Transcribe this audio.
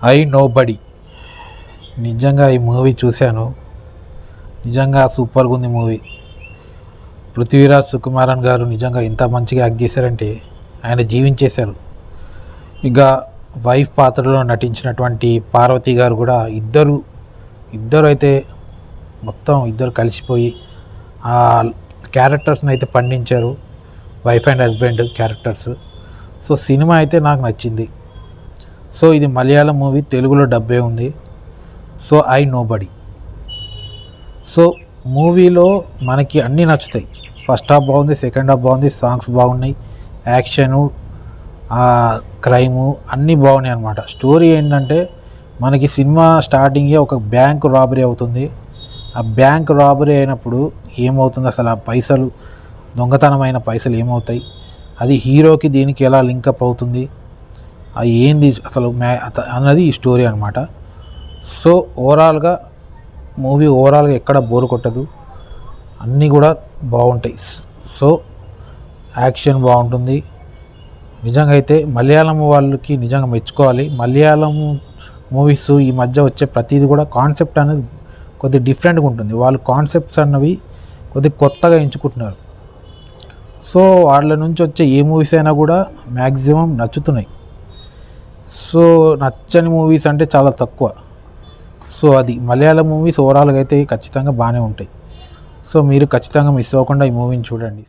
I nobody. నిజంగా ఈ movie చూశాను. నిజంగా సూపర్గా ఉంది మూవీ. పృథ్వీరాజ్ సుకుమారన్ గారు నిజంగా ఇంత మంచిగా యాక్ట్ చేశారంటే ఆయన జీవించేశారు. ఇక వైఫ్ పాత్రలో నటించినటువంటి పార్వతి గారు కూడా ఇద్దరు అయితే మొత్తం ఇద్దరు కలిసిపోయి ఆ క్యారెక్టర్స్ని అయితే పండించారు. Wife and husband characters. So cinema అయితే నాకు నచ్చింది. సో ఇది మలయాళం మూవీ, తెలుగులో డబ్బే ఉంది. So I nobody. సో మూవీలో మనకి అన్నీ నచ్చుతాయి. ఫస్ట్ హాఫ్ బాగుంది, సెకండ్ హాఫ్ బాగుంది, సాంగ్స్ బాగున్నాయి, యాక్షను, క్రైము అన్నీ బాగున్నాయి అన్నమాట. స్టోరీ ఏంటంటే మనకి సినిమా స్టార్టింగే ఒక బ్యాంక్ రాబరీ అవుతుంది. ఆ బ్యాంక్ రాబరీ అయినప్పుడు ఏమవుతుంది, అసలు ఆ పైసలు, దొంగతనమైన పైసలు ఏమవుతాయి, అది హీరోకి దీనికి ఎలా లింకప్ అవుతుంది, అది ఏంది అసలు అన్నది ఈ స్టోరీ అనమాట. సో మూవీ ఓవరాల్గా ఎక్కడ బోరు కొట్టదు, అన్నీ కూడా బాగుంటాయి. సో యాక్షన్ బాగుంటుంది. నిజంగా అయితే మలయాళం వాళ్ళకి నిజంగా మెచ్చుకోవాలి. మలయాళం మూవీస్ ఈ మధ్య వచ్చే ప్రతిదీ కూడా కాన్సెప్ట్ అనేది కొద్దిగా డిఫరెంట్గా ఉంటుంది. వాళ్ళు కాన్సెప్ట్స్ అన్నవి కొద్దిగా కొత్తగా ఎంచుకుంటున్నారు. సో వాళ్ళ నుంచి వచ్చే ఏ మూవీస్ అయినా కూడా మ్యాక్సిమం నచ్చుతున్నాయి. సో నచ్చని మూవీస్ అంటే చాలా తక్కువ. సో అది మలయాళం మూవీస్ ఓవరాల్గా అయితే ఖచ్చితంగా బాగానే ఉంటాయి. సో మీరు ఖచ్చితంగా మిస్ అవ్వకుండా ఈ మూవీని చూడండి.